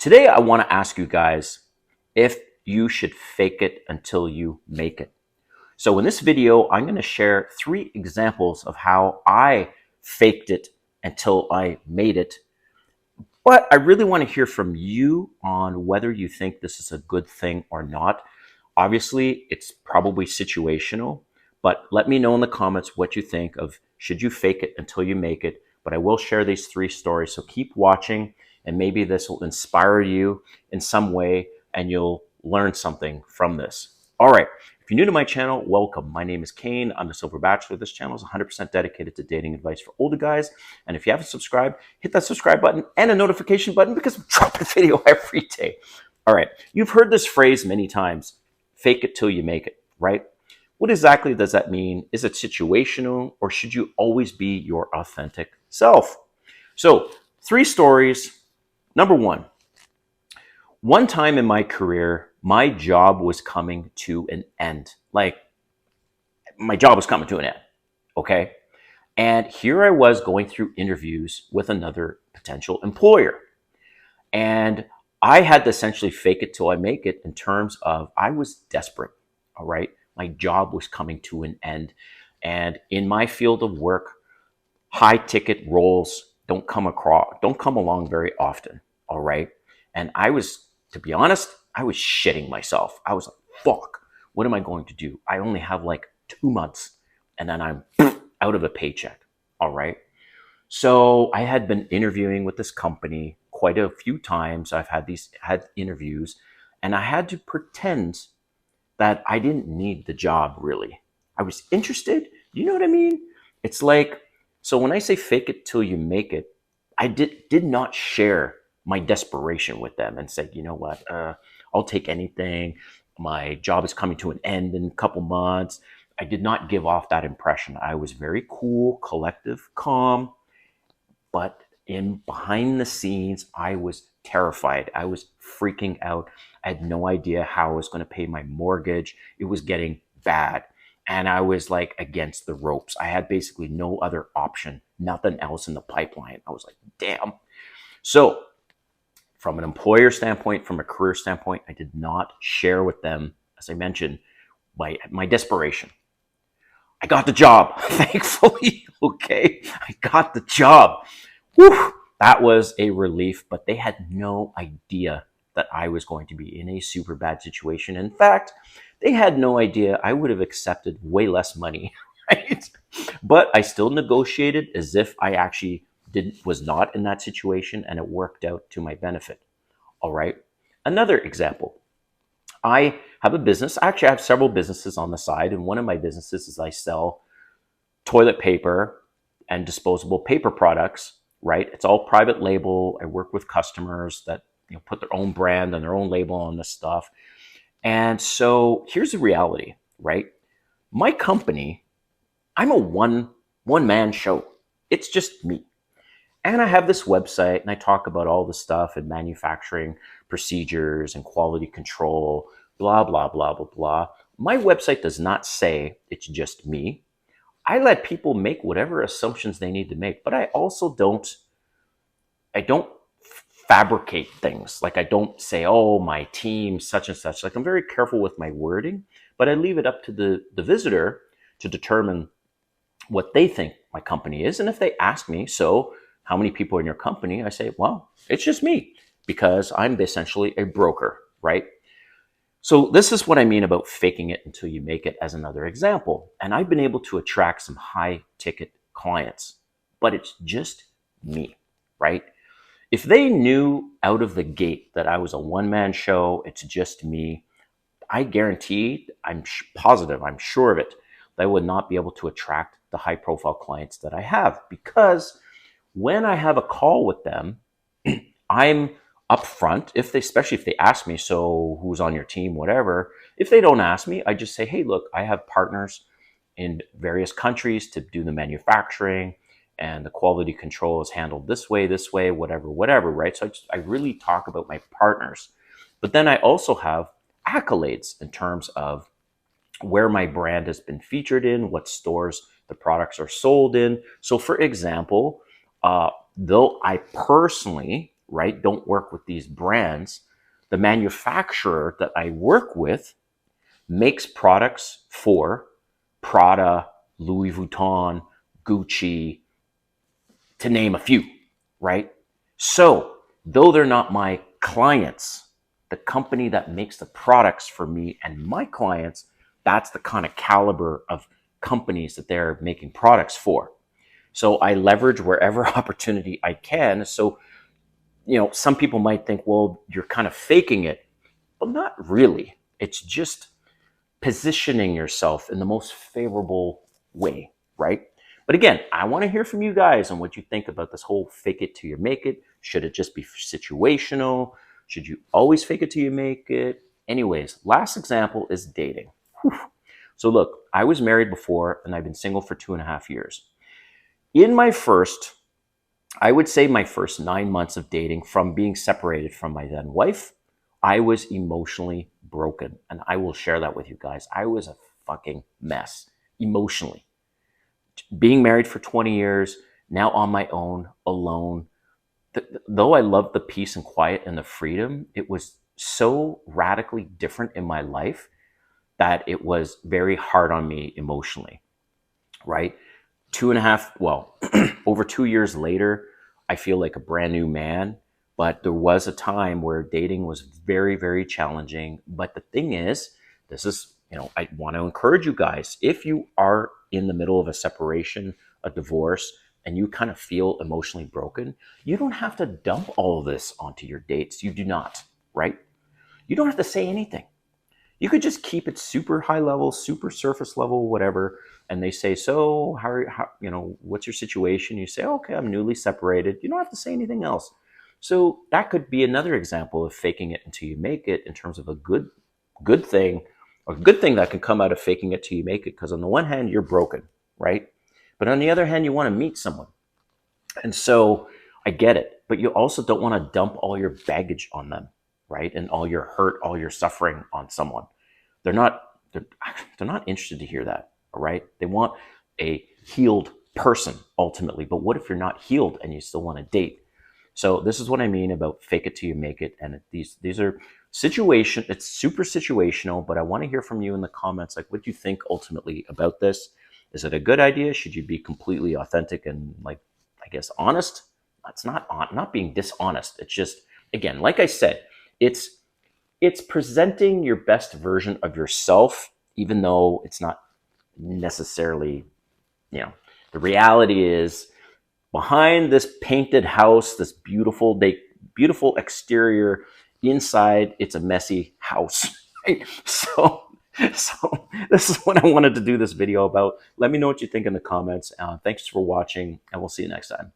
Today, I want to ask you guys if you should fake it until you make it. So in this video, I'm going to share 3 examples of how I faked it until I made it. But I really want to hear from you on whether you think this is a good thing or not. Obviously, it's probably situational, but let me know in the comments what you think of should you fake it until you make it. But I will share these 3 stories, so keep watching and maybe this will inspire you in some way and you'll learn something from this. All right. If you're new to my channel, welcome. My name is Kane. I'm the Sober Bachelor. This channel is 100% dedicated to dating advice for older guys. And if you haven't subscribed, hit that subscribe button and a notification button because I'm dropping a video every day. All right. You've heard this phrase many times, fake it till you make it, right? What exactly does that mean? Is it situational or should you always be your authentic self? So 3 stories. Number 1, one time in my career, my job was coming to an end. Like, my job was coming to an end, okay? And here I was going through interviews with another potential employer. And I had to essentially fake it till I make it in terms of I was desperate, all right? My job was coming to an end. And in my field of work, high ticket roles don't come along very often, all right? And I was, to be honest, I was shitting myself. I was like, fuck, what am I going to do? I only have like 2 months and then I'm out of a paycheck, all right? So I had been interviewing with this company quite a few times. I've had interviews and I had to pretend that I didn't need the job really. I was interested. You know what I mean? It's like, so when I say fake it till you make it, I did not share my desperation with them and said, you know what, I'll take anything. My job is coming to an end in a couple months. I did not give off that impression. I was very cool, collective, calm, but behind the scenes, I was terrified. I was freaking out. I had no idea how I was going to pay my mortgage. It was getting bad. And I was like against the ropes. I had basically no other option, nothing else in the pipeline. I was like, damn. So from an employer standpoint, from a career standpoint, I did not share with them, as I mentioned, my desperation. I got the job, thankfully, okay? I got the job. Whew, that was a relief, but they had no idea that I was going to be in a super bad situation. In fact, they had no idea I would have accepted way less money, right? But I still negotiated as if I actually was not in that situation, and it worked out to my benefit. All right. Another example. I have a business. Actually, I have several businesses on the side, and one of my businesses is I sell toilet paper and disposable paper products, right? It's all private label. I work with customers that put their own brand and their own label on this stuff. And so here's the reality, right? My company, I'm a one-man show. It's just me. And I have this website and I talk about all the stuff and manufacturing procedures and quality control, blah, blah, blah, blah, blah. My website does not say it's just me. I let people make whatever assumptions they need to make, but I also don't fabricate things. Like I don't say, oh, my team, such and such. Like I'm very careful with my wording, but I leave it up to the visitor to determine what they think my company is. And if they ask me, so how many people are in your company? I say, well, it's just me because I'm essentially a broker, right? So this is what I mean about faking it until you make it as another example. And I've been able to attract some high ticket clients, but it's just me, right? If they knew out of the gate that I was a one-man show, it's just me, I guarantee, I'm positive, I'm sure of it, that I would not be able to attract the high-profile clients that I have, because when I have a call with them, I'm upfront, especially if they ask me, so who's on your team, whatever. If they don't ask me, I just say, hey, look, I have partners in various countries to do the manufacturing, and the quality control is handled this way, whatever, right? So I really talk about my partners. But then I also have accolades in terms of where my brand has been featured in, what stores the products are sold in. So for example, though I personally right? Don't work with these brands. The manufacturer that I work with makes products for Prada, Louis Vuitton, Gucci, to name a few, right? So, though they're not my clients, the company that makes the products for me and my clients, that's the kind of caliber of companies that they're making products for. So I leverage wherever opportunity I can. So, some people might think, well, you're kind of faking it. Well, not really. It's just positioning yourself in the most favorable way, right? But again, I want to hear from you guys on what you think about this whole fake it till you make it. Should it just be situational? Should you always fake it till you make it? Anyways, last example is dating. Whew. So look, I was married before and I've been single for 2.5 years. In I would say my first 9 months of dating, from being separated from my then wife, I was emotionally broken. And I will share that with you guys. I was a fucking mess emotionally. Being married for 20 years, now on my own, alone. Though I loved the peace and quiet and the freedom, it was so radically different in my life that it was very hard on me emotionally, right? Over 2 years later, I feel like a brand new man. But there was a time where dating was very, very challenging. But the thing is, I want to encourage you guys, if you are in the middle of a separation, a divorce, and you kind of feel emotionally broken, you don't have to dump all of this onto your dates. You do not, right? You don't have to say anything. You could just keep it super high level, super surface level, whatever. And they say, so what's your situation? You say, okay, I'm newly separated. You don't have to say anything else. So that could be another example of faking it until you make it, in terms of a good thing, a good thing that can come out of faking it till you make it. Because on the one hand, you're broken, right? But on the other hand, you want to meet someone. And so I get it. But you also don't want to dump all your baggage on them, right? And all your hurt, all your suffering on someone. They're not they're, they're not interested to hear that, all right? They want a healed person ultimately. But what if you're not healed and you still want to date? So this is what I mean about fake it till you make it. And these are it's super situational, but I want to hear from you in the comments. Like, what do you think ultimately about this? Is it a good idea? Should you be completely authentic and, like, I guess, honest? That's not being dishonest. It's just, again, like I said, it's presenting your best version of yourself, even though it's not necessarily, the reality is, behind this painted house, this beautiful exterior, inside it's a messy house. Right? So this is what I wanted to do this video about. Let me know what you think in the comments. Thanks for watching, and we'll see you next time.